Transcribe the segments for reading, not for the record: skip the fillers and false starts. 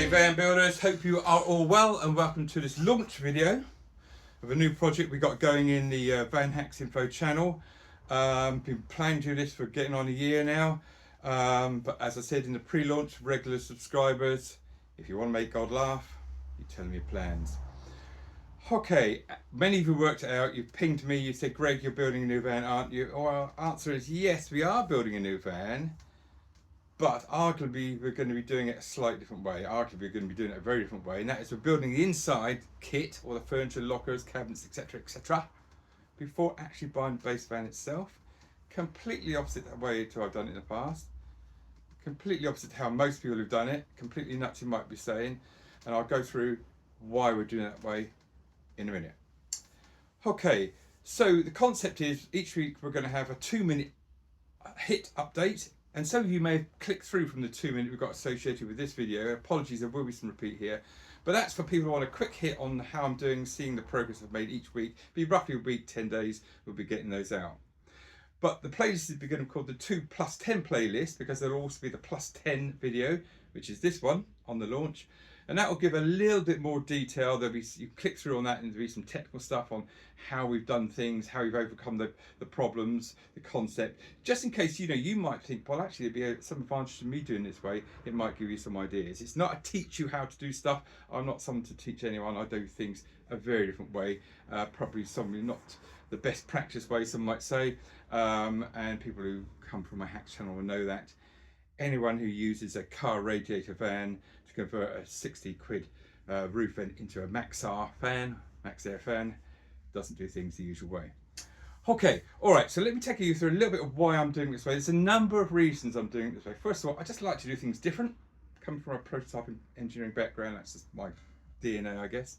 Hey van builders, hope you are all well and welcome to this launch video of a new project we got going in the Van Hacks Info channel. Been planning to do this for getting on a year now, but as I said in the pre-launch, regular subscribers, if you want to make God laugh, you tell me your plans. Okay, many of you worked it out, you've pinged me, you said, Greg, you're building a new van, aren't you? Well, our answer is yes, we are building a new van. But arguably, we're going to be doing it a slightly different way. Arguably, we're going to be doing it a very different way. And that is we're building the inside kit, or the furniture, lockers, cabinets, etc., etc., before actually buying the base van itself. Completely opposite the way to I've done it in the past. Completely opposite to how most people have done it. Completely nuts, you might be saying. And I'll go through why we're doing it that way in a minute. Okay, so the concept is each week we're going to have a 2-minute hit update. And some of you may have clicked through from the 2-minute we've got associated with this video. Apologies, there will be some repeat here. But that's for people who want a quick hit on how I'm doing, seeing the progress I've made each week. Be roughly a week, 10 days, we'll be getting those out. But the playlist is going to be called the 2+10 playlist, because there'll also be the +10 video, which is this one on the launch. And that will give a little bit more detail. There'll be, you click through on that and there'll be some technical stuff on how we've done things, how we've overcome the problems, the concept. Just in case, you might think, well, actually, there'd be some advantage to me doing this way. It might give you some ideas. It's not a teach you how to do stuff. I'm not someone to teach anyone. I do things a very different way, probably not the best practice way, some might say. And people who come from my hacks channel will know that. Anyone who uses a car radiator fan to convert a 60 quid roof vent into a max air fan doesn't do things the usual way. Okay, all right, so let me take you through a little bit of why I'm doing it this way. There's a number of reasons I'm doing it this way. First of all, I just like to do things different. Coming from a prototyping engineering background, that's just my DNA, I guess.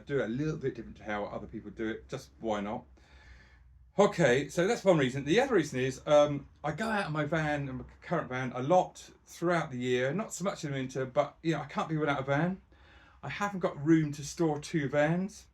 Do it a little bit different to how other people do it, just why not? Okay, so that's one reason. The other reason is I go out in my van, my current van, a lot throughout the year. Not so much in the winter, but I can't be without a van. I haven't got room to store 2 vans.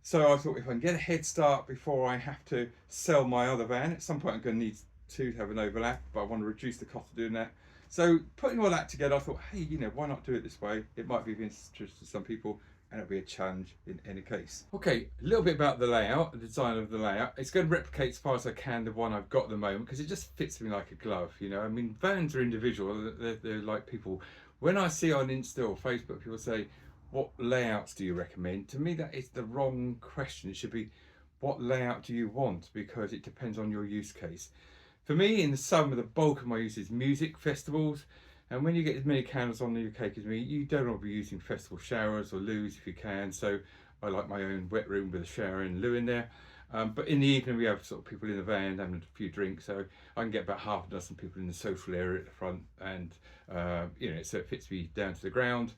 So I thought if I can get a head start before I have to sell my other van, at some point I'm going to need to have an overlap, but I want to reduce the cost of doing that. So putting all that together, I thought, hey, why not do it this way? It might be of interest to some people, and it'll be a challenge in any case. Okay, a little bit about the layout, the design of the layout. It's going to replicate as far as I can the one I've got at the moment, because it just fits me like a glove, I mean, vans are individual, they're like people. When I see on Insta or Facebook, people say, what layouts do you recommend? To me, that is the wrong question. It should be, what layout do you want? Because it depends on your use case. For me, in the summer, the bulk of my use is music, festivals. And when you get as many candles on the cake as me, you don't want to be using festival showers or loos if you can. So I like my own wet room with a shower and loo in there. But in the evening, we have sort of people in the van having a few drinks. So I can get about half a dozen people in the social area at the front. And, so it fits me down to the ground,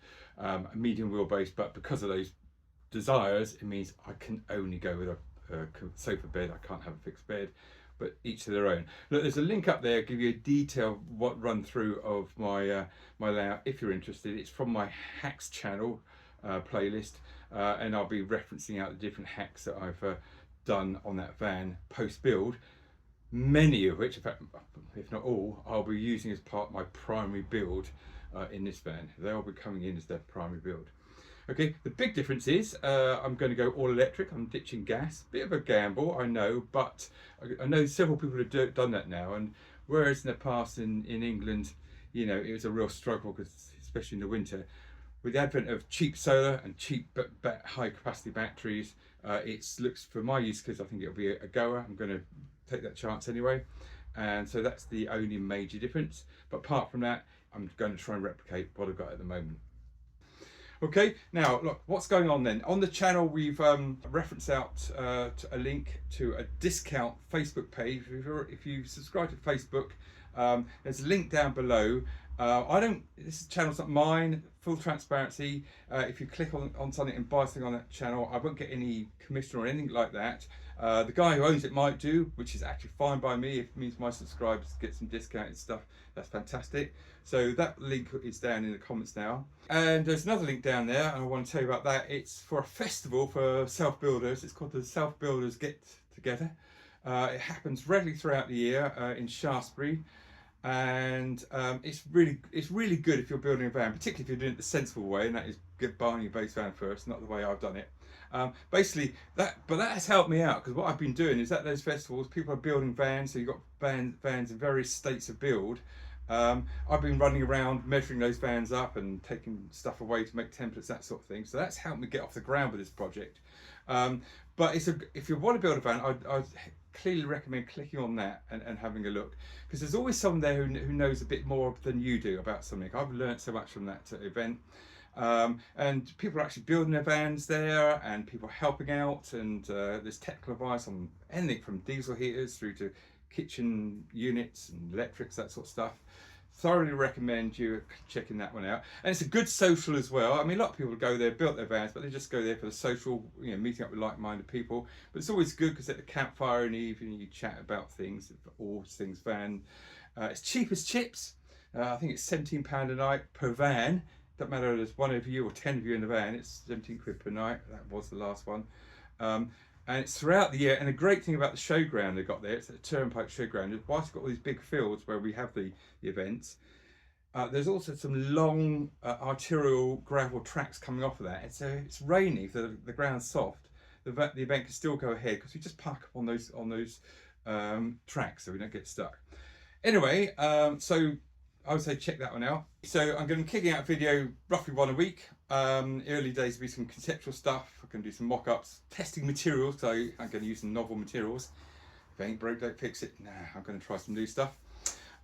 medium wheelbase. But because of those desires, it means I can only go with a sofa bed. I can't have a fixed bed. But each to their own. Look, there's a link up there, give you a detailed run through of my my layout if you're interested. It's from my hacks channel playlist, and I'll be referencing out the different hacks that I've done on that van post build. Many of which, in fact, if not all, I'll be using as part of my primary build in this van. They'll be coming in as their primary build. Okay, the big difference is I'm going to go all electric. I'm ditching gas. Bit of a gamble, I know, but I know several people have done that now. And whereas in the past in England, it was a real struggle, because especially in the winter, with the advent of cheap solar and cheap but high capacity batteries, it looks, for my use case, I think it'll be a goer. I'm going to take that chance anyway. And so that's the only major difference. But apart from that, I'm going to try and replicate what I've got at the moment. Okay, now look, what's going on then? On the channel, we've referenced out to a link to a discount Facebook page. If you subscribe to Facebook, there's a link down below. This channel's not mine, full transparency. If you click on something and buy something on that channel, I won't get any commission or anything like that. The guy who owns it might do, which is actually fine by me. If it means my subscribers get some discounted stuff, that's fantastic. So that link is down in the comments now. And there's another link down there, and I want to tell you about that. It's for a festival for self-builders. It's called the Self-Builders Get Together. It happens regularly throughout the year in Shaftesbury. and it's really good if you're building a van, particularly if you're doing it the sensible way, and that is buying your base van first, not the way I've done it. Basically, that has helped me out, because what I've been doing is at those festivals, people are building vans, so you've got vans in various states of build. I've been running around measuring those vans up and taking stuff away to make templates, that sort of thing. So that's helped me get off the ground with this project. But if you want to build a van, I'd clearly recommend clicking on that and having a look, because there's always someone there who knows a bit more than you do about something. I've learned so much from that event. And people are actually building their vans there, and people helping out, and there's technical advice on anything from diesel heaters through to kitchen units and electrics, that sort of stuff. Thoroughly recommend you checking that one out. And it's a good social as well. I mean, a lot of people go there, built their vans, but they just go there for the social, meeting up with like-minded people. But it's always good, because at the campfire in the evening, you chat about things, all things van. It's cheap as chips. I think it's £17 a night per van. Doesn't matter if there's one of you or 10 of you in the van, it's 17 quid per night. That was the last one. And it's throughout the year. And the great thing about the showground they've got there, it's a turnpike showground. Whilst you've got all these big fields where we have the events, there's also some long arterial gravel tracks coming off of that. It's rainy, so the ground's soft. The event can still go ahead, because we just park up on those tracks so we don't get stuck. Anyway, so I would say check that one out. So I'm going to be kicking out a video roughly one a week. Early days will be some conceptual stuff. I can do some mock-ups, testing materials, so I'm going to use some novel materials. If it ain't broke, don't fix it. Nah, I'm going to try some new stuff.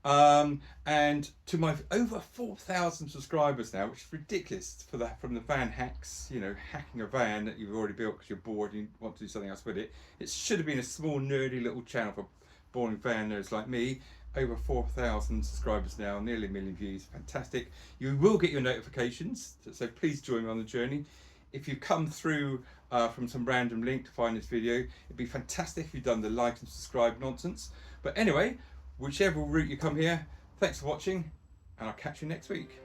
And to my over 4,000 subscribers now, which is ridiculous from the van hacks, hacking a van that you've already built because you're bored and you want to do something else with it. It should have been a small nerdy little channel for boring van nerds like me. Over 4,000 subscribers now, nearly 1 million views. Fantastic. You will get your notifications, so please join me on the journey. If you come through from some random link to find this video, it'd be fantastic if you've done the like and subscribe nonsense. But anyway, whichever route you come here, thanks for watching, and I'll catch you next week.